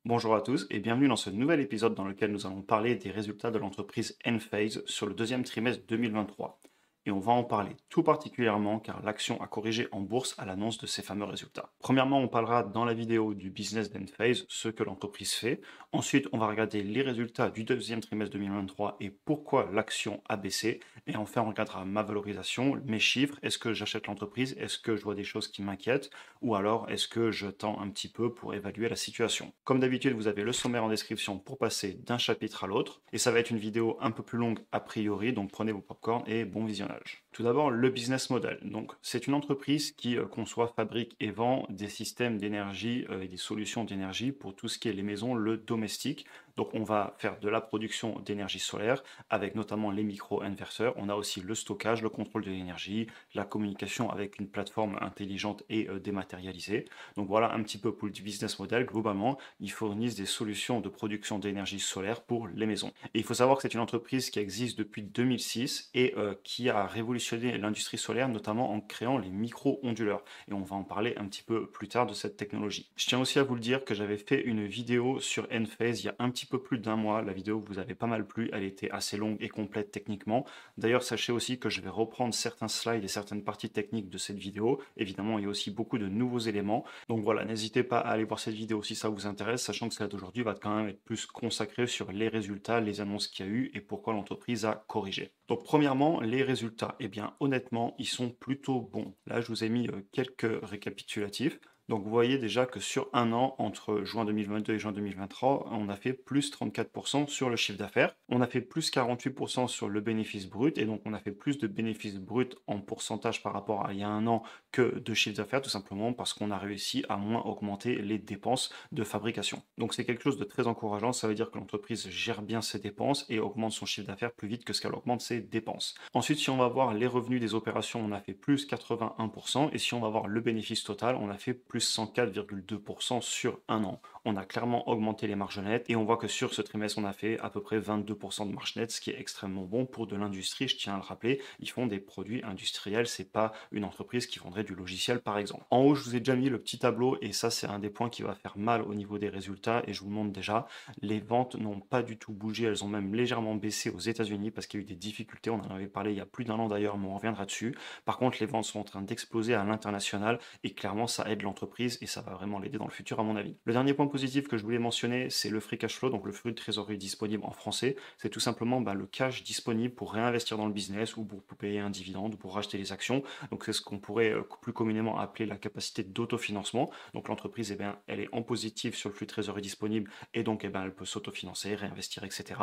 Bonjour à tous et bienvenue dans ce nouvel épisode dans lequel nous allons parler des résultats de l'entreprise Enphase sur le deuxième trimestre 2023. Et on va en parler tout particulièrement car l'action a corrigé en bourse à l'annonce de ces fameux résultats. Premièrement, on parlera dans la vidéo du business d'Enphase, ce que l'entreprise fait. Ensuite, on va regarder les résultats du deuxième trimestre 2023 et pourquoi l'action a baissé. Et enfin, on regardera ma valorisation, mes chiffres, est-ce que j'achète l'entreprise, est-ce que je vois des choses qui m'inquiètent, ou alors est-ce que je tends un petit peu pour évaluer la situation. Comme d'habitude, vous avez le sommaire en description pour passer d'un chapitre à l'autre, et ça va être une vidéo un peu plus longue a priori, donc prenez vos popcorn et bon visionnage. Tout d'abord, le business model. Donc, c'est une entreprise qui conçoit, fabrique et vend des systèmes d'énergie et des solutions d'énergie pour tout ce qui est les maisons, le domestique. Donc, on va faire de la production d'énergie solaire avec notamment les micro-inverseurs. On a aussi le stockage, le contrôle de l'énergie, la communication avec une plateforme intelligente et dématérialisée. Donc voilà un petit peu pour le business model. Globalement, ils fournissent des solutions de production d'énergie solaire pour les maisons. Et il faut savoir que c'est une entreprise qui existe depuis 2006 et qui a révolutionné l'industrie solaire, notamment en créant les micro-onduleurs. Et on va en parler un petit peu plus tard de cette technologie. Je tiens aussi à vous le dire que j'avais fait une vidéo sur Enphase il y a un petit peu plus d'un mois. La vidéo vous avait pas mal plu, elle était assez longue et complète techniquement. D'ailleurs, sachez aussi que je vais reprendre certains slides et certaines parties techniques de cette vidéo. Évidemment, il y a aussi beaucoup de nouveaux éléments. Donc voilà, n'hésitez pas à aller voir cette vidéo si ça vous intéresse, sachant que celle d'aujourd'hui va quand même être plus consacrée sur les résultats, les annonces qu'il y a eu et pourquoi l'entreprise a corrigé. Donc premièrement, les résultats, eh bien honnêtement, ils sont plutôt bons. Là, je vous ai mis quelques récapitulatifs. Donc vous voyez déjà que sur un an, entre juin 2022 et juin 2023, on a fait plus 34% sur le chiffre d'affaires, on a fait plus 48% sur le bénéfice brut, et donc on a fait plus de bénéfice brut en pourcentage par rapport à il y a un an que de chiffre d'affaires, tout simplement parce qu'on a réussi à moins augmenter les dépenses de fabrication. Donc c'est quelque chose de très encourageant, ça veut dire que l'entreprise gère bien ses dépenses et augmente son chiffre d'affaires plus vite que ce qu'elle augmente ses dépenses. Ensuite, si on va voir les revenus des opérations, on a fait plus 81%, et si on va voir le bénéfice total, on a fait plus 104,2% sur un an. On a clairement augmenté les marges nettes, et on voit que sur ce trimestre, on a fait à peu près 22% de marge nette, ce qui est extrêmement bon pour de l'industrie, je tiens à le rappeler, ils font des produits industriels, c'est pas une entreprise qui vendrait du logiciel par exemple. En haut, je vous ai déjà mis le petit tableau, et ça c'est un des points qui va faire mal au niveau des résultats, et je vous le montre déjà, les ventes n'ont pas du tout bougé, elles ont même légèrement baissé aux États-Unis parce qu'il y a eu des difficultés, on en avait parlé il y a plus d'un an d'ailleurs, mais on reviendra dessus. Par contre, les ventes sont en train d'exploser à l'international, et clairement ça aide l'entreprise et ça va vraiment l'aider dans le futur à mon avis. Le dernier point positif que je voulais mentionner, c'est le free cash flow, donc le flux de trésorerie disponible en français. C'est tout simplement le cash disponible pour réinvestir dans le business ou pour payer un dividende ou pour racheter les actions. Donc c'est ce qu'on pourrait plus communément appeler la capacité d'autofinancement. Donc l'entreprise, eh bien, elle est en positif sur le flux de trésorerie disponible, et donc eh bien, elle peut s'autofinancer, réinvestir, etc.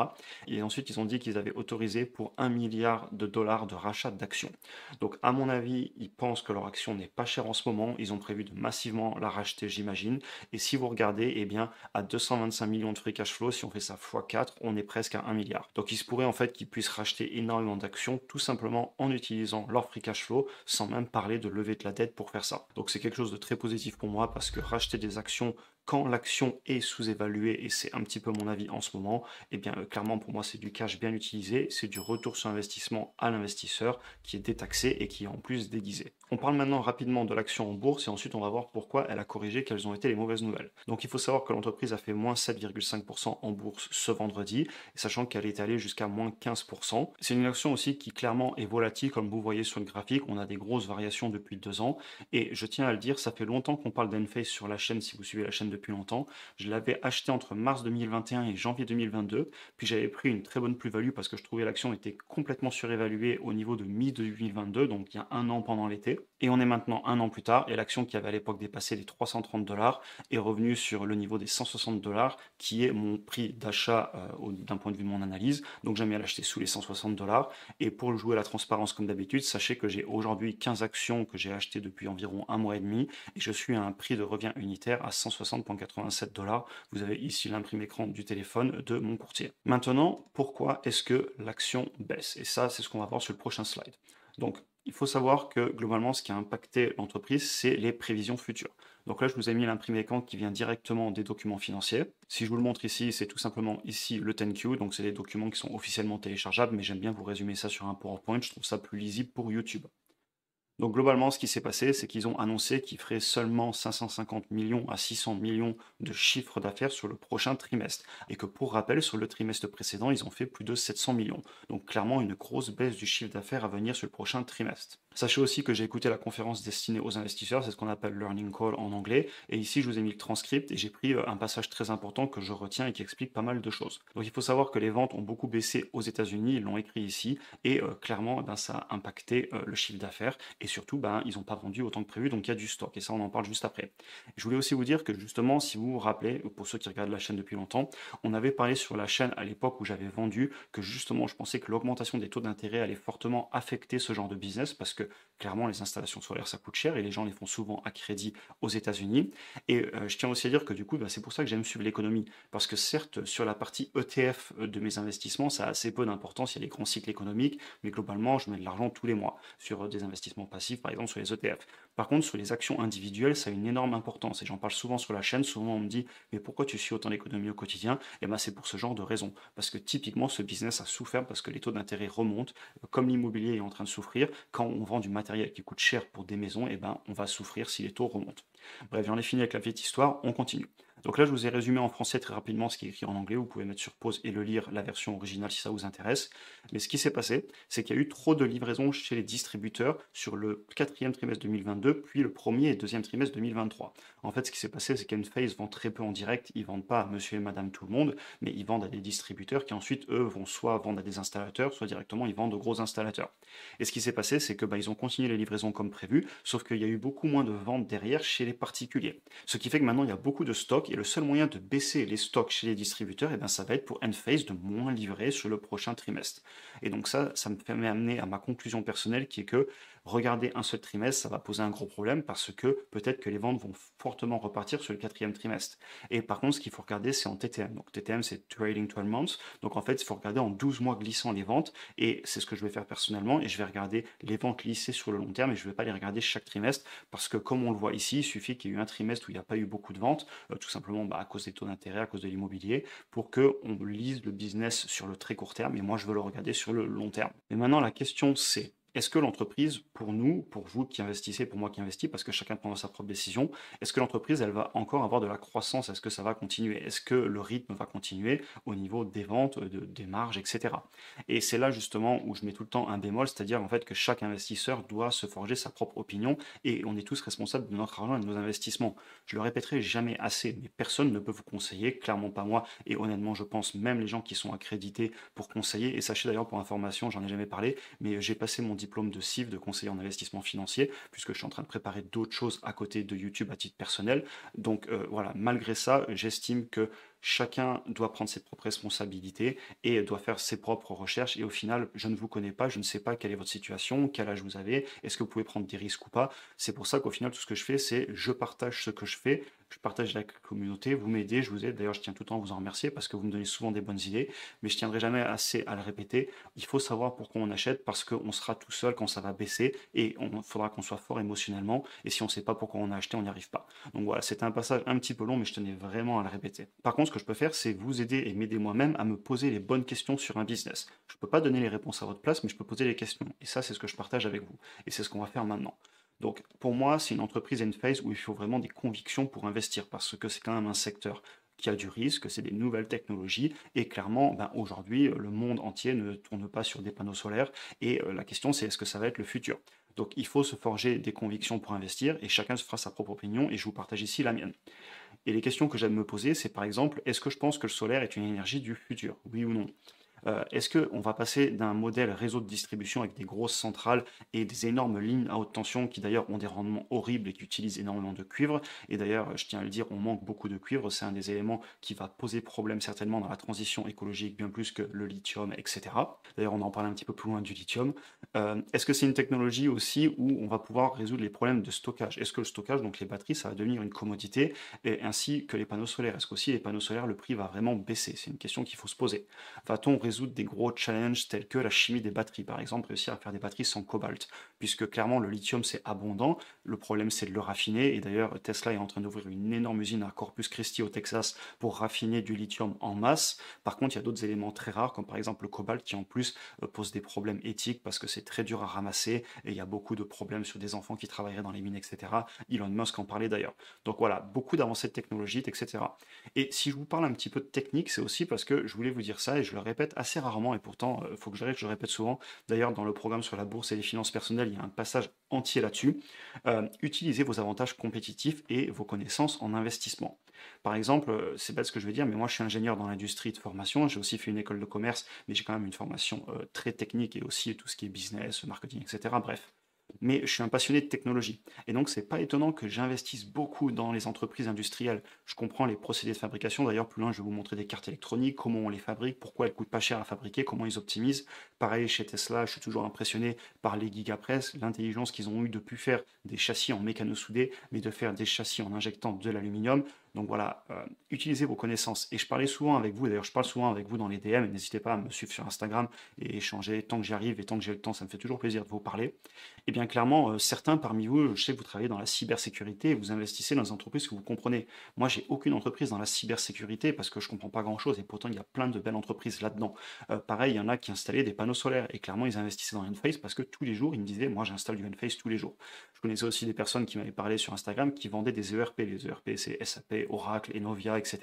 Et ensuite, ils ont dit qu'ils avaient autorisé pour 1 milliard de dollars de rachat d'actions. Donc à mon avis, ils pensent que leur action n'est pas chère en ce moment. Ils ont prévu de massivement la racheter, j'imagine. Et si vous regardez, eh bien, à 225 millions de free cash flow, si on fait ça x4, on est presque à 1 milliard. Donc il se pourrait en fait qu'ils puissent racheter énormément d'actions tout simplement en utilisant leur free cash flow, sans même parler de lever de la dette pour faire ça. Donc c'est quelque chose de très positif pour moi, parce que racheter des actions quand l'action est sous-évaluée, et c'est un petit peu mon avis en ce moment, eh bien clairement pour moi c'est du cash bien utilisé, c'est du retour sur investissement à l'investisseur qui est détaxé et qui est en plus déguisé. On parle maintenant rapidement de l'action en bourse, et ensuite on va voir pourquoi elle a corrigé, quelles ont été les mauvaises nouvelles. Donc il faut savoir que l'entreprise a fait moins 7,5% en bourse ce vendredi, sachant qu'elle est allée jusqu'à moins 15%. C'est une action aussi qui clairement est volatile, comme vous voyez sur le graphique, on a des grosses variations depuis 2 ans, et je tiens à le dire, ça fait longtemps qu'on parle d'Enphase sur la chaîne, si vous suivez la chaîne depuis longtemps. Je l'avais acheté entre mars 2021 et janvier 2022, puis j'avais pris une très bonne plus-value parce que je trouvais l'action était complètement surévaluée au niveau de mi-2022, donc il y a un an pendant l'été. Et on est maintenant un an plus tard, et l'action qui avait à l'époque dépassé les 330 dollars est revenue sur le niveau des 160 dollars, qui est mon prix d'achat d'un point de vue de mon analyse. Donc j'aime bien l'acheter sous les 160 dollars. Et pour jouer à la transparence comme d'habitude, sachez que j'ai aujourd'hui 15 actions que j'ai achetées depuis environ un mois et demi, et je suis à un prix de revient unitaire à 160,87 dollars. Vous avez ici l'imprime écran du téléphone de mon courtier. Maintenant, pourquoi est-ce que l'action baisse? Et ça, c'est ce qu'on va voir sur le prochain slide. Donc, il faut savoir que globalement, ce qui a impacté l'entreprise, c'est les prévisions futures. Donc là, je vous ai mis l'imprime écran qui vient directement des documents financiers. Si je vous le montre ici, c'est tout simplement ici le 10Q, donc c'est des documents qui sont officiellement téléchargeables, mais j'aime bien vous résumer ça sur un PowerPoint, je trouve ça plus lisible pour YouTube. Donc globalement, ce qui s'est passé, c'est qu'ils ont annoncé qu'ils feraient seulement 550 millions à 600 millions de chiffre d'affaires sur le prochain trimestre. Et que pour rappel, sur le trimestre précédent, ils ont fait plus de 700 millions. Donc clairement, une grosse baisse du chiffre d'affaires à venir sur le prochain trimestre. Sachez aussi que j'ai écouté la conférence destinée aux investisseurs, c'est ce qu'on appelle Learning Call en anglais. Et ici, je vous ai mis le transcript et j'ai pris un passage très important que je retiens et qui explique pas mal de choses. Donc il faut savoir que les ventes ont beaucoup baissé aux États-Unis, ils l'ont écrit ici, et clairement, ben, ça a impacté le chiffre d'affaires. Et surtout, ben, ils n'ont pas vendu autant que prévu, donc il y a du stock. Et ça, on en parle juste après. Je voulais aussi vous dire que justement, si vous vous rappelez, pour ceux qui regardent la chaîne depuis longtemps, on avait parlé sur la chaîne à l'époque où j'avais vendu que justement, je pensais que l'augmentation des taux d'intérêt allait fortement affecter ce genre de business parce que clairement, les installations solaires, ça coûte cher et les gens les font souvent à crédit aux États-Unis. Et je tiens aussi à dire que du coup, ben, c'est pour ça que j'aime suivre l'économie. Parce que certes, sur la partie ETF de mes investissements, ça a assez peu d'importance. Il y a les grands cycles économiques, mais globalement, je mets de l'argent tous les mois sur des investissements passifs, par exemple sur les ETF. Par contre, sur les actions individuelles, ça a une énorme importance. Et j'en parle souvent sur la chaîne. Souvent, on me dit, mais pourquoi tu suis autant l'économie au quotidien? Et ben, c'est pour ce genre de raison. Parce que typiquement, ce business a souffert parce que les taux d'intérêt remontent. Comme l'immobilier est en train de souffrir, quand on vend du matériel qui coûte cher pour des maisons, et ben, on va souffrir si les taux remontent. Bref, j'en ai fini avec la petite histoire, on continue. Donc là, je vous ai résumé en français très rapidement ce qui est écrit en anglais. Vous pouvez mettre sur pause et le lire, la version originale si ça vous intéresse. Mais ce qui s'est passé, c'est qu'il y a eu trop de livraisons chez les distributeurs sur le quatrième trimestre 2022, puis le premier et deuxième trimestre 2023. En fait, ce qui s'est passé, c'est qu'Enphase vend très peu en direct. Ils vendent pas à monsieur et madame tout le monde, mais ils vendent à des distributeurs qui ensuite, eux, vont soit vendre à des installateurs, soit directement, ils vendent aux gros installateurs. Et ce qui s'est passé, c'est que bah, ils ont continué les livraisons comme prévu, sauf qu'il y a eu beaucoup moins de ventes derrière chez les particuliers. Ce qui fait que maintenant, il y a beaucoup de stocks et le seul moyen de baisser les stocks chez les distributeurs, et ben, ça va être pour Enphase de moins livrer sur le prochain trimestre. Et donc ça me fait m'amener à ma conclusion personnelle qui est que regarder un seul trimestre, ça va poser un gros problème parce que peut-être que les ventes vont fortement repartir sur le quatrième trimestre. Et par contre, ce qu'il faut regarder, c'est en TTM. Donc TTM, c'est Trading 12 Months. Donc en fait, il faut regarder en 12 mois glissant les ventes. Et c'est ce que je vais faire personnellement. Et je vais regarder les ventes lissées sur le long terme et je ne vais pas les regarder chaque trimestre parce que comme on le voit ici, il suffit qu'il y ait eu un trimestre où il n'y a pas eu beaucoup de ventes, tout simplement bah, à cause des taux d'intérêt, à cause de l'immobilier, pour qu'on lise le business sur le très court terme. Et moi, je veux le regarder sur le long terme. Mais maintenant, la question c'est, est-ce que l'entreprise, pour nous, pour vous qui investissez, pour moi qui investis, parce que chacun prendra sa propre décision, est-ce que l'entreprise, elle va encore avoir de la croissance? Est-ce que ça va continuer? Est-ce que le rythme va continuer au niveau des ventes, des marges, etc. Et c'est là justement où je mets tout le temps un bémol, c'est-à-dire en fait que chaque investisseur doit se forger sa propre opinion et on est tous responsables de notre argent et de nos investissements. Je le répéterai jamais assez, mais personne ne peut vous conseiller, clairement pas moi, et honnêtement, je pense même les gens qui sont accrédités pour conseiller, et sachez d'ailleurs pour information, j'en ai jamais parlé, mais j'ai passé mon diplôme de CIF, de conseiller en investissement financier, puisque je suis en train de préparer d'autres choses à côté de YouTube à titre personnel. Donc voilà, malgré ça, j'estime que chacun doit prendre ses propres responsabilités et doit faire ses propres recherches. Et au final, je ne vous connais pas, je ne sais pas quelle est votre situation, quel âge vous avez, est-ce que vous pouvez prendre des risques ou pas. C'est pour ça qu'au final, tout ce que je fais, c'est je partage ce que je fais, je partage avec la communauté, vous m'aidez, je vous aide. D'ailleurs, je tiens tout le temps à vous en remercier parce que vous me donnez souvent des bonnes idées, mais je tiendrai jamais assez à le répéter. Il faut savoir pourquoi on achète parce qu'on sera tout seul quand ça va baisser et il faudra qu'on soit fort émotionnellement. Et si on ne sait pas pourquoi on a acheté, on n'y arrive pas. Donc voilà, c'était un passage un petit peu long, mais je tenais vraiment à le répéter. Par contre, ce que je peux faire, c'est vous aider et m'aider moi-même à me poser les bonnes questions sur un business. Je ne peux pas donner les réponses à votre place, mais je peux poser les questions. Et ça, c'est ce que je partage avec vous. Et c'est ce qu'on va faire maintenant. Donc pour moi, c'est une entreprise Enphase où il faut vraiment des convictions pour investir, parce que c'est quand même un secteur qui a du risque, c'est des nouvelles technologies, et clairement, ben, aujourd'hui, le monde entier ne tourne pas sur des panneaux solaires, et la question c'est est-ce que ça va être le futur? Donc il faut se forger des convictions pour investir, et chacun se fera sa propre opinion, et je vous partage ici la mienne. Et les questions que j'aime me poser, c'est par exemple, est-ce que je pense que le solaire est une énergie du futur? Oui ou non? Est-ce qu'on va passer d'un modèle réseau de distribution avec des grosses centrales et des énormes lignes à haute tension qui d'ailleurs ont des rendements horribles et qui utilisent énormément de cuivre? Et d'ailleurs, je tiens à le dire, on manque beaucoup de cuivre, c'est un des éléments qui va poser problème certainement dans la transition écologique, bien plus que le lithium, etc. D'ailleurs, on en parle un petit peu plus loin du lithium. Est-ce que c'est une technologie aussi où on va pouvoir résoudre les problèmes de stockage? Est-ce que le stockage, donc les batteries, ça va devenir une commodité, et ainsi que les panneaux solaires? Est-ce qu'aussi les panneaux solaires, le prix va vraiment baisser? C'est une question qu'il faut se poser. Va-t-on résoudre des gros challenges tels que la chimie des batteries, par exemple, réussir à faire des batteries sans cobalt, puisque clairement le lithium c'est abondant, le problème c'est de le raffiner, et d'ailleurs Tesla est en train d'ouvrir une énorme usine à Corpus Christi au Texas pour raffiner du lithium en masse. Par contre, il y a d'autres éléments très rares, comme par exemple le cobalt, qui en plus pose des problèmes éthiques parce que c'est très dur à ramasser, et il y a beaucoup de problèmes sur des enfants qui travailleraient dans les mines, etc. Elon Musk en parlait d'ailleurs. Donc voilà, beaucoup d'avancées technologiques, etc. Et si je vous parle un petit peu de technique, c'est aussi parce que je voulais vous dire ça et je le répète assez rarement et pourtant, il faut que j'arrête, je le répète souvent. D'ailleurs, dans le programme sur la bourse et les finances personnelles, il y a un passage entier là-dessus. Utilisez vos avantages compétitifs et vos connaissances en investissement. Par exemple, c'est bête ce que je vais dire, mais moi je suis ingénieur dans l'industrie de formation, j'ai aussi fait une école de commerce, mais j'ai quand même une formation très technique et aussi tout ce qui est business, marketing, etc. Bref, mais je suis un passionné de technologie. Et donc, c'est pas étonnant que j'investisse beaucoup dans les entreprises industrielles. Je comprends les procédés de fabrication. D'ailleurs, plus loin, je vais vous montrer des cartes électroniques, comment on les fabrique, pourquoi elles coûtent pas cher à fabriquer, comment ils optimisent. Pareil, chez Tesla, je suis toujours impressionné par les gigapress, l'intelligence qu'ils ont eu de plus faire des châssis en mécano-soudé, mais de faire des châssis en injectant de l'aluminium. Donc voilà, utilisez vos connaissances. Et je parlais souvent avec vous, d'ailleurs je parle souvent avec vous dans les DM, n'hésitez pas à me suivre sur Instagram et échanger tant que j'y arrive et tant que j'ai le temps, ça me fait toujours plaisir de vous parler. Et bien clairement, certains parmi vous, je sais que vous travaillez dans la cybersécurité et vous investissez dans des entreprises que vous comprenez. Moi, j'ai aucune entreprise dans la cybersécurité parce que je comprends pas grand-chose et pourtant il y a plein de belles entreprises là-dedans. Pareil, il y en a qui installaient des panneaux solaires et clairement ils investissaient dans Enphase parce que tous les jours, ils me disaient, moi j'installe du Enphase tous les jours. Je connaissais aussi des personnes qui m'avaient parlé sur Instagram qui vendaient des ERP. Les ERP, c'est SAP, Oracle, Enovia, etc.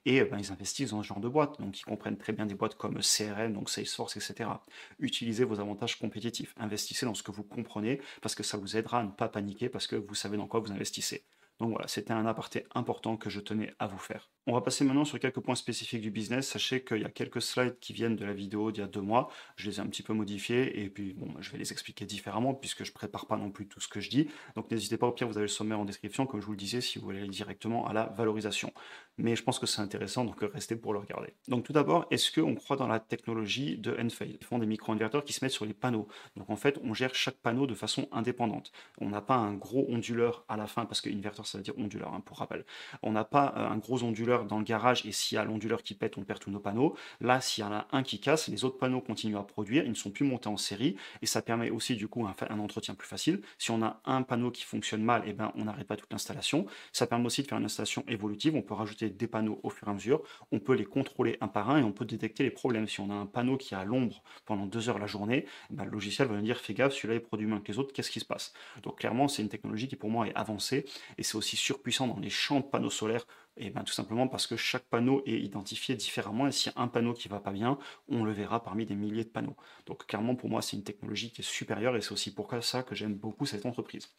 Et ben, ils investissent dans ce genre de boîtes. Donc, ils comprennent très bien des boîtes comme CRM, donc Salesforce, etc. Utilisez vos avantages compétitifs. Investissez dans ce que vous comprenez parce que ça vous aidera à ne pas paniquer parce que vous savez dans quoi vous investissez. Donc voilà, c'était un aparté important que je tenais à vous faire. On va passer maintenant sur quelques points spécifiques du business. Sachez qu'il y a quelques slides qui viennent de la vidéo d'il y a 2 mois. Je les ai un petit peu modifiés et puis bon, je vais les expliquer différemment puisque je prépare pas non plus tout ce que je dis. Donc n'hésitez pas, au pire, vous avez le sommaire en description, comme je vous le disais, si vous voulez aller directement à la valorisation. Mais je pense que c'est intéressant, donc restez pour le regarder. Donc tout d'abord, est-ce qu'on croit dans la technologie de Enphase? Ils font des micro-inverteurs qui se mettent sur les panneaux. Donc en fait, on gère chaque panneau de façon indépendante. On n'a pas un gros onduleur à la fin, parce que inverteur, ça veut dire onduleur, hein, pour rappel. On n'a pas un gros onduleur dans le garage, et s'il y a l'onduleur qui pète, on perd tous nos panneaux. Là, s'il y en a un qui casse, les autres panneaux continuent à produire, ils ne sont plus montés en série, et ça permet aussi du coup un entretien plus facile. Si on a un panneau qui fonctionne mal, eh ben, on n'arrête pas toute l'installation. Ça permet aussi de faire une installation évolutive, on peut rajouter des panneaux au fur et à mesure, on peut les contrôler un par un, et on peut détecter les problèmes. Si on a un panneau qui est à l'ombre pendant 2 heures la journée, ben, le logiciel va nous dire, fais gaffe, celui-là est produit moins que les autres, qu'est-ce qui se passe? Donc clairement, c'est une technologie qui pour moi est avancée, et c'est aussi surpuissant dans les champs de panneaux solaires, et bien tout simplement parce que chaque panneau est identifié différemment, et s'il y a un panneau qui va pas bien, on le verra parmi des milliers de panneaux. Donc clairement pour moi c'est une technologie qui est supérieure, et c'est aussi pour ça que j'aime beaucoup cette entreprise.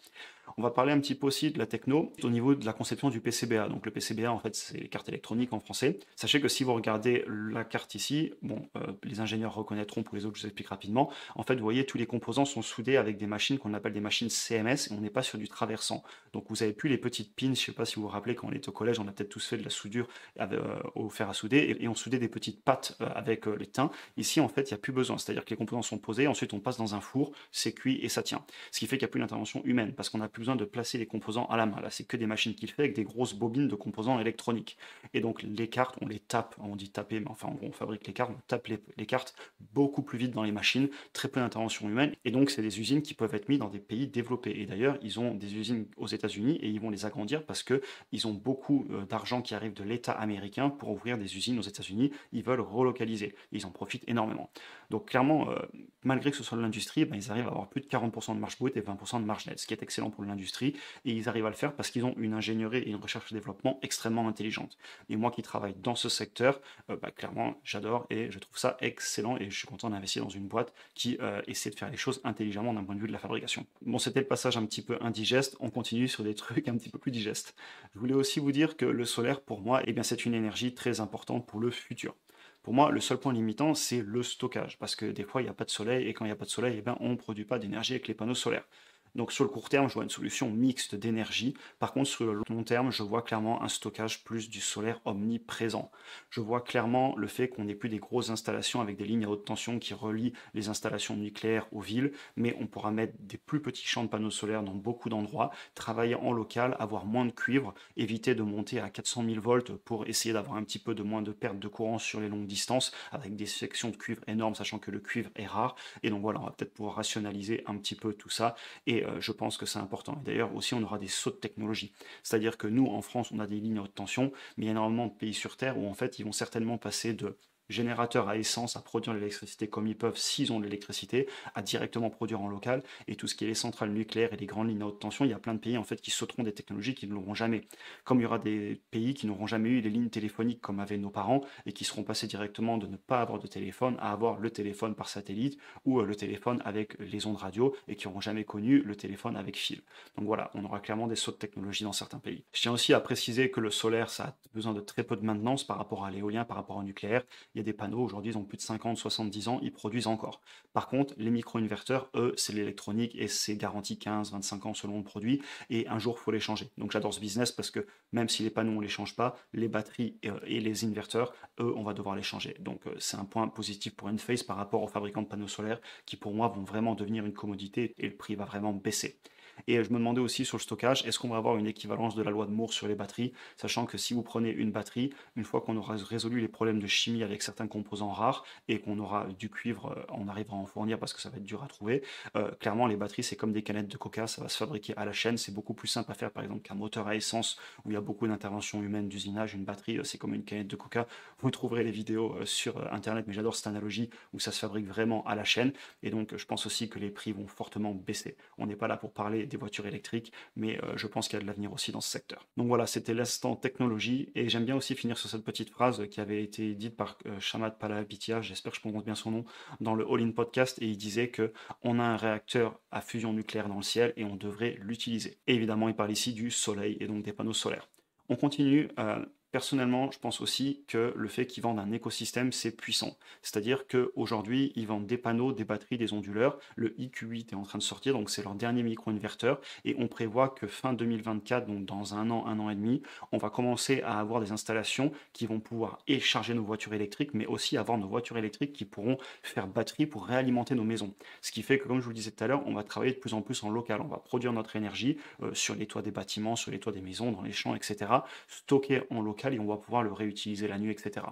On va parler un petit peu aussi de la techno au niveau de la conception du PCBA. Donc le PCBA, en fait, c'est les cartes électroniques en français. Sachez que si vous regardez la carte ici, bon, les ingénieurs reconnaîtront, pour les autres, je vous explique rapidement. En fait, vous voyez, tous les composants sont soudés avec des machines qu'on appelle des machines CMS, et on n'est pas sur du traversant. Donc vous avez plus les petites pins, je ne sais pas si vous vous rappelez, quand on était au collège, on a peut-être tous fait de la soudure au fer à souder, et on soudait des petites pattes avec les teints. Ici, en fait, il n'y a plus besoin. C'est-à-dire que les composants sont posés, ensuite on passe dans un four, c'est cuit et ça tient. Ce qui fait qu'il n'y a plus d'intervention humaine, parce qu'on a plus besoin de placer les composants à la main. Là, c'est que des machines qu'il fait avec des grosses bobines de composants électroniques. Et donc, les cartes, on les tape, on dit taper, mais enfin, en gros, on fabrique les cartes, on tape les cartes beaucoup plus vite dans les machines, très peu d'intervention humaine. Et donc, c'est des usines qui peuvent être mises dans des pays développés. Et d'ailleurs, ils ont des usines aux États-Unis et ils vont les agrandir parce que ils ont beaucoup d'argent qui arrive de l'État américain pour ouvrir des usines aux États-Unis. Ils veulent relocaliser. Ils en profitent énormément. Donc, clairement, malgré que ce soit de l'industrie, ben, ils arrivent à avoir plus de 40% de marge brute et 20% de marge nette, ce qui est excellent pour l'industrie, et ils arrivent à le faire parce qu'ils ont une ingénierie et une recherche et développement extrêmement intelligente. Et moi qui travaille dans ce secteur, bah, clairement, j'adore et je trouve ça excellent, et je suis content d'investir dans une boîte qui essaie de faire les choses intelligemment d'un point de vue de la fabrication. Bon, c'était le passage un petit peu indigeste, on continue sur des trucs un petit peu plus digestes. Je voulais aussi vous dire que le solaire, pour moi, eh bien, c'est une énergie très importante pour le futur. Pour moi, le seul point limitant, c'est le stockage, parce que des fois, il n'y a pas de soleil, et quand il n'y a pas de soleil, eh ben, on ne produit pas d'énergie avec les panneaux solaires. Donc sur le court terme, je vois une solution mixte d'énergie. Par contre, sur le long terme, je vois clairement un stockage plus du solaire omniprésent. Je vois clairement le fait qu'on n'ait plus des grosses installations avec des lignes à haute tension qui relient les installations nucléaires aux villes, mais on pourra mettre des plus petits champs de panneaux solaires dans beaucoup d'endroits, travailler en local, avoir moins de cuivre, éviter de monter à 400 000 volts pour essayer d'avoir un petit peu de moins de perte de courant sur les longues distances avec des sections de cuivre énormes, sachant que le cuivre est rare. Et donc voilà, on va peut-être pouvoir rationaliser un petit peu tout ça. Et je pense que c'est important. Et d'ailleurs aussi, on aura des sauts de technologie. C'est-à-dire que nous, en France, on a des lignes à haute tension, mais il y a énormément de pays sur Terre où en fait, ils vont certainement passer de générateurs à essence à produire l'électricité comme ils peuvent s'ils ont de l'électricité, à directement produire en local. Et tout ce qui est les centrales nucléaires et les grandes lignes à haute tension, il y a plein de pays en fait qui sauteront des technologies qui ne l'auront jamais. Comme il y aura des pays qui n'auront jamais eu les lignes téléphoniques comme avaient nos parents et qui seront passés directement de ne pas avoir de téléphone à avoir le téléphone par satellite ou le téléphone avec les ondes radio et qui n'auront jamais connu le téléphone avec fil. Donc voilà, on aura clairement des sauts de technologie dans certains pays. Je tiens aussi à préciser que le solaire, ça a besoin de très peu de maintenance par rapport à l'éolien, par rapport au nucléaire. Il y a des panneaux, aujourd'hui, ils ont plus de 50, 70 ans, ils produisent encore. Par contre, les micro-inverteurs, eux, c'est l'électronique et c'est garanti 15, 25 ans selon le produit et un jour, il faut les changer. Donc j'adore ce business parce que même si les panneaux, on les change pas, les batteries et les inverteurs, eux, on va devoir les changer. Donc c'est un point positif pour Enphase par rapport aux fabricants de panneaux solaires qui, pour moi, vont vraiment devenir une commodité et le prix va vraiment baisser. Et je me demandais aussi sur le stockage, est-ce qu'on va avoir une équivalence de la loi de Moore sur les batteries, sachant que si vous prenez une batterie, une fois qu'on aura résolu les problèmes de chimie avec certains composants rares et qu'on aura du cuivre, on arrivera à en fournir parce que ça va être dur à trouver, clairement les batteries c'est comme des canettes de coca, ça va se fabriquer à la chaîne, c'est beaucoup plus simple à faire par exemple qu'un moteur à essence où il y a beaucoup d'interventions humaines d'usinage, une batterie c'est comme une canette de coca, vous trouverez les vidéos sur internet, mais j'adore cette analogie où ça se fabrique vraiment à la chaîne et donc je pense aussi que les prix vont fortement baisser. On n'est pas là pour parler des voitures électriques, mais je pense qu'il y a de l'avenir aussi dans ce secteur. Donc voilà, c'était l'instant technologie, et j'aime bien aussi finir sur cette petite phrase qui avait été dite par Shamat Palahapitiya, j'espère que je prononce bien son nom, dans le All In Podcast, et il disait que on a un réacteur à fusion nucléaire dans le ciel et on devrait l'utiliser. Et évidemment, il parle ici du soleil et donc des panneaux solaires. On continue. Personnellement, je pense aussi que le fait qu'ils vendent un écosystème, c'est puissant. C'est-à-dire qu'aujourd'hui, ils vendent des panneaux, des batteries, des onduleurs. Le IQ8 est en train de sortir, donc c'est leur dernier micro-inverteur. Et on prévoit que fin 2024, donc dans un an et demi, on va commencer à avoir des installations qui vont pouvoir et charger nos voitures électriques, mais aussi avoir nos voitures électriques qui pourront faire batterie pour réalimenter nos maisons. Ce qui fait que, comme je vous le disais tout à l'heure, on va travailler de plus en plus en local. On va produire notre énergie sur les toits des bâtiments, sur les toits des maisons, dans les champs, etc. Stocker en local et on va pouvoir le réutiliser la nuit, etc.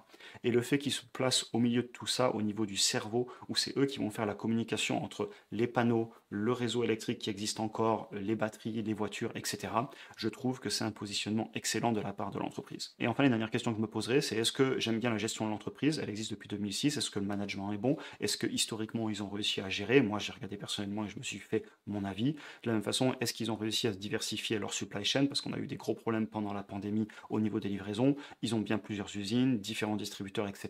Et le fait qu'ils se placent au milieu de tout ça, au niveau du cerveau, où c'est eux qui vont faire la communication entre les panneaux, le réseau électrique qui existe encore, les batteries, les voitures, etc., je trouve que c'est un positionnement excellent de la part de l'entreprise. Et enfin, les dernières questions que je me poserai, c'est est-ce que j'aime bien la gestion de l'entreprise? Elle existe depuis 2006. Est-ce que le management est bon? Est-ce que historiquement, ils ont réussi à gérer? Moi, j'ai regardé personnellement et je me suis fait mon avis. De la même façon, est-ce qu'ils ont réussi à se diversifier leur supply chain? Parce qu'on a eu des gros problèmes pendant la pandémie au niveau des livraisons. Ils ont bien plusieurs usines, différents distributeurs, etc.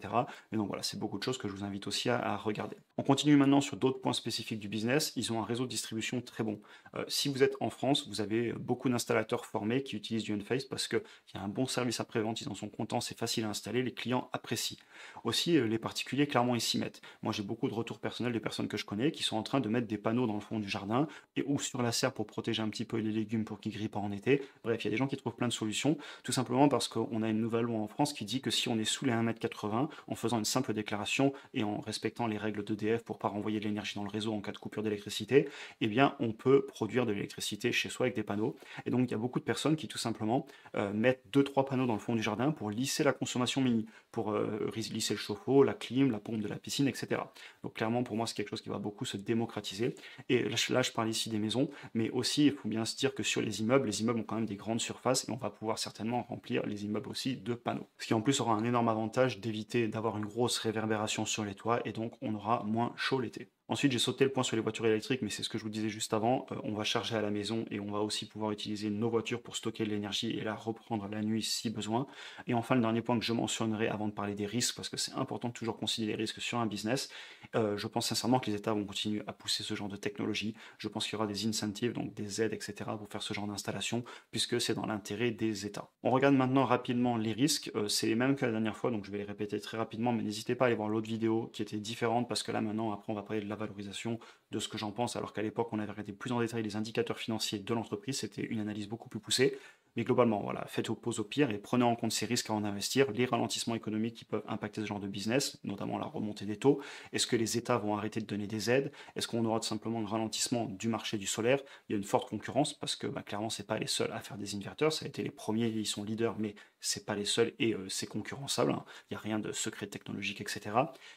Et donc voilà, c'est beaucoup de choses que je vous invite aussi à regarder. On continue maintenant sur d'autres points spécifiques du business. Ils ont un réseau de distribution très bon. Si vous êtes en France, vous avez beaucoup d'installateurs formés qui utilisent du Enphase parce qu'il y a un bon service après-vente, ils en sont contents, c'est facile à installer, les clients apprécient. Aussi, les particuliers, clairement, ils s'y mettent. Moi, j'ai beaucoup de retours personnels des personnes que je connais qui sont en train de mettre des panneaux dans le fond du jardin et ou sur la serre pour protéger un petit peu les légumes pour qu'ils grillent pas en été. Bref, il y a des gens qui trouvent plein de solutions, tout simplement parce qu'on a une nouvelle loi en France qui dit que si on est sous les 1,80 m, en faisant une simple déclaration et en respectant les règles d'EDF pour pas renvoyer de l'énergie dans le réseau en cas de coupure d'électricité, eh bien, on peut produire de l'électricité chez soi avec des panneaux. Et donc, il y a beaucoup de personnes qui, tout simplement, mettent 2-3 panneaux dans le fond du jardin pour lisser la consommation mini, pour lisser le chauffe-eau, la clim, la pompe de la piscine, etc. Donc, clairement, pour moi, c'est quelque chose qui va beaucoup se démocratiser. Et là, je parle ici des maisons, mais aussi, il faut bien se dire que sur les immeubles ont quand même des grandes surfaces et on va pouvoir certainement remplir les immeubles aussi de panneaux. Ce qui en plus aura un énorme avantage d'éviter d'avoir une grosse réverbération sur les toits et donc on aura moins chaud l'été. Ensuite, j'ai sauté le point sur les voitures électriques, mais c'est ce que je vous disais juste avant. On va charger à la maison et on va aussi pouvoir utiliser nos voitures pour stocker de l'énergie et la reprendre la nuit si besoin. Et enfin, le dernier point que je mentionnerai avant de parler des risques, parce que c'est important de toujours considérer les risques sur un business, je pense sincèrement que les États vont continuer à pousser ce genre de technologie. Je pense qu'il y aura des incentives, donc des aides, etc. pour faire ce genre d'installation, puisque c'est dans l'intérêt des États. On regarde maintenant rapidement les risques. C'est les mêmes que la dernière fois, donc je vais les répéter très rapidement, mais n'hésitez pas à aller voir l'autre vidéo qui était différente, parce que là maintenant, après, on va parler de la valorisation de ce que j'en pense, alors qu'à l'époque, on avait regardé plus en détail les indicateurs financiers de l'entreprise, c'était une analyse beaucoup plus poussée. Mais globalement, voilà, faites pause au pire et prenez en compte ces risques avant d'investir, les ralentissements économiques qui peuvent impacter ce genre de business, notamment la remontée des taux. Est-ce que les États vont arrêter de donner des aides? Est-ce qu'on aura tout simplement un ralentissement du marché du solaire? Il y a une forte concurrence parce que clairement, c'est pas les seuls à faire des inverteurs. Ça a été les premiers, ils sont leaders, mais c'est pas les seuls et c'est concurrençable, hein. Il n'y a rien de secret technologique, etc.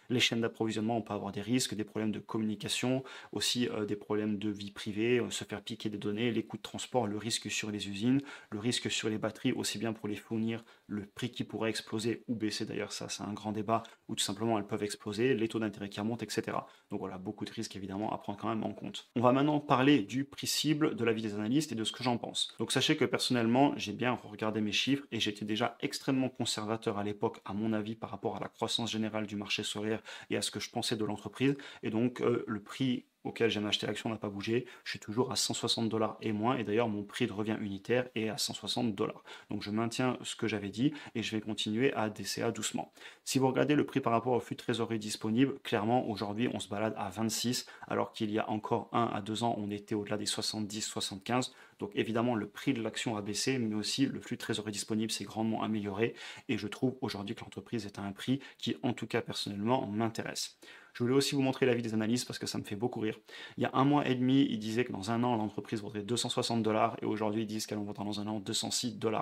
Les chaînes d'approvisionnement, on peut avoir des risques, des problèmes de communication, aussi des problèmes de vie privée, se faire piquer des données, les coûts de transport, le risque sur les usines, le risque sur les batteries, aussi bien pour les fournir, le prix qui pourrait exploser ou baisser d'ailleurs, ça c'est un grand débat, ou tout simplement elles peuvent exploser, les taux d'intérêt qui remontent, etc. Donc voilà, beaucoup de risques évidemment à prendre quand même en compte. On va maintenant parler du prix cible, de l'avis des analystes et de ce que j'en pense. Donc sachez que personnellement, j'ai bien regardé mes chiffres et j'étais déjà extrêmement conservateur à l'époque, à mon avis, par rapport à la croissance générale du marché solaire et à ce que je pensais de l'entreprise. Et donc le prix auquel j'aime acheter l'action n'a pas bougé. Je suis toujours à 160 $ et moins. Et d'ailleurs, mon prix de revient unitaire est à 160 $. Donc je maintiens ce que j'avais dit et je vais continuer à DCA doucement. Si vous regardez le prix par rapport au flux de trésorerie disponible, clairement, aujourd'hui, on se balade à 26, alors qu'il y a encore 1 à 2 ans, on était au-delà des 70-75. Donc évidemment, le prix de l'action a baissé, mais aussi le flux de trésorerie disponible s'est grandement amélioré. Et je trouve aujourd'hui que l'entreprise est à un prix qui, en tout cas personnellement, m'intéresse. Je voulais aussi vous montrer l'avis des analystes parce que ça me fait beaucoup rire. Il y a un mois et demi, ils disaient que dans un an, l'entreprise vaudrait 260 $ et aujourd'hui, ils disent qu'elle en vaudra dans un an 206 $.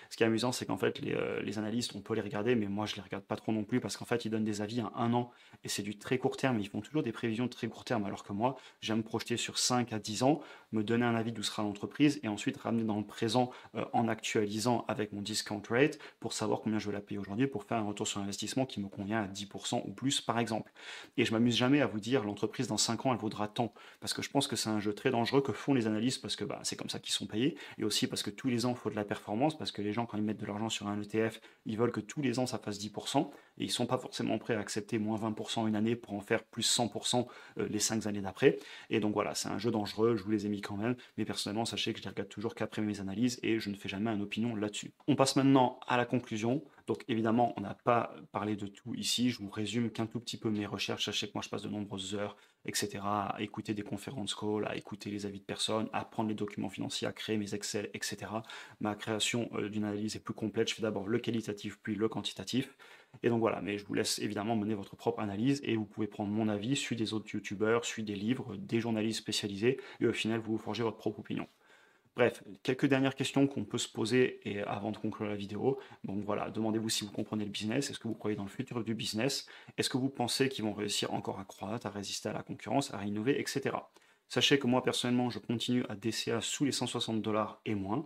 Ce qui est amusant, c'est qu'en fait, les analystes, on peut les regarder, mais moi, je les regarde pas trop non plus parce qu'en fait, ils donnent des avis à un an et c'est du très court terme. Ils font toujours des prévisions de très court terme, alors que moi, j'aime me projeter sur 5 à 10 ans, me donner un avis d'où sera l'entreprise et ensuite ramener dans le présent en actualisant avec mon discount rate pour savoir combien je vais la payer aujourd'hui pour faire un retour sur investissement qui me convient à 10% ou plus, par exemple. Et je m'amuse jamais à vous dire l'entreprise dans 5 ans elle vaudra tant, parce que je pense que c'est un jeu très dangereux que font les analystes, parce que c'est comme ça qu'ils sont payés, et aussi parce que tous les ans il faut de la performance, parce que les gens quand ils mettent de l'argent sur un ETF, ils veulent que tous les ans ça fasse 10%, et ils sont pas forcément prêts à accepter moins 20% une année pour en faire plus 100% les 5 années d'après. Et donc voilà, c'est un jeu dangereux, je vous les ai mis quand même, mais personnellement sachez que je les regarde toujours qu'après mes analyses, et je ne fais jamais une opinion là-dessus. On passe maintenant à la conclusion. Donc évidemment, on n'a pas parlé de tout ici, je vous résume qu'un tout petit peu mes recherches. Sachez que moi je passe de nombreuses heures, etc., à écouter des conférences calls, à écouter les avis de personnes, à prendre les documents financiers, à créer mes Excel, etc. Ma création d'une analyse est plus complète, je fais d'abord le qualitatif puis le quantitatif. Et donc voilà, mais je vous laisse évidemment mener votre propre analyse et vous pouvez prendre mon avis, celui des autres youtubeurs, celui des livres, des journalistes spécialisés, et au final vous vous forgez votre propre opinion. Bref, quelques dernières questions qu'on peut se poser et avant de conclure la vidéo. Donc voilà, demandez-vous si vous comprenez le business, est-ce que vous croyez dans le futur du business, est-ce que vous pensez qu'ils vont réussir encore à croître, à résister à la concurrence, à innover, etc. Sachez que moi personnellement je continue à DCA sous les 160 $ et moins.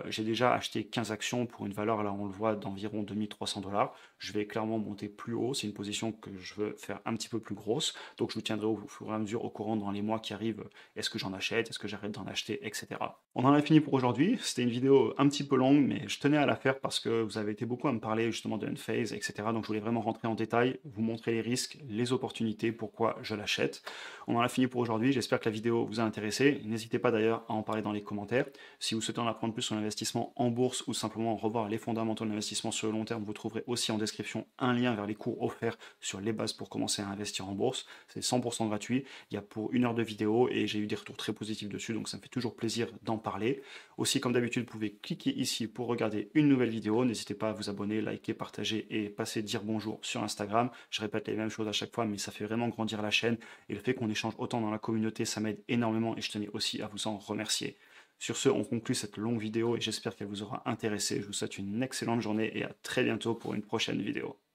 J'ai déjà acheté 15 actions pour une valeur, là on le voit, d'environ 2300 $. Je vais clairement monter plus haut, c'est une position que je veux faire un petit peu plus grosse. Donc je vous tiendrai au fur et à mesure au courant dans les mois qui arrivent. Est-ce que j'en achète, est-ce que j'arrête d'en acheter, etc. On en a fini pour aujourd'hui. C'était une vidéo un petit peu longue, mais je tenais à la faire parce que vous avez été beaucoup à me parler justement de Enphase, etc. Donc je voulais vraiment rentrer en détail, vous montrer les risques, les opportunités, pourquoi je l'achète. On en a fini pour aujourd'hui. J'espère que la vidéo vous a intéressé. N'hésitez pas d'ailleurs à en parler dans les commentaires. Si vous souhaitez en apprendre plus sur l'investissement en bourse ou simplement revoir les fondamentaux de l'investissement sur le long terme, vous trouverez aussi en description un lien vers les cours offerts sur les bases pour commencer à investir en bourse. C'est 100% gratuit. Il y a pour 1 heure de vidéo et j'ai eu des retours très positifs dessus, donc ça me fait toujours plaisir d'en parler. Aussi, comme d'habitude, vous pouvez cliquer ici pour regarder une nouvelle vidéo. N'hésitez pas à vous abonner, liker, partager et passer dire bonjour sur Instagram. Je répète les mêmes choses à chaque fois, mais ça fait vraiment grandir la chaîne. Et le fait qu'on échange autant dans la communauté, ça m'aide énormément et je tenais aussi à vous en remercier. Sur ce, on conclut cette longue vidéo et j'espère qu'elle vous aura intéressé. Je vous souhaite une excellente journée et à très bientôt pour une prochaine vidéo.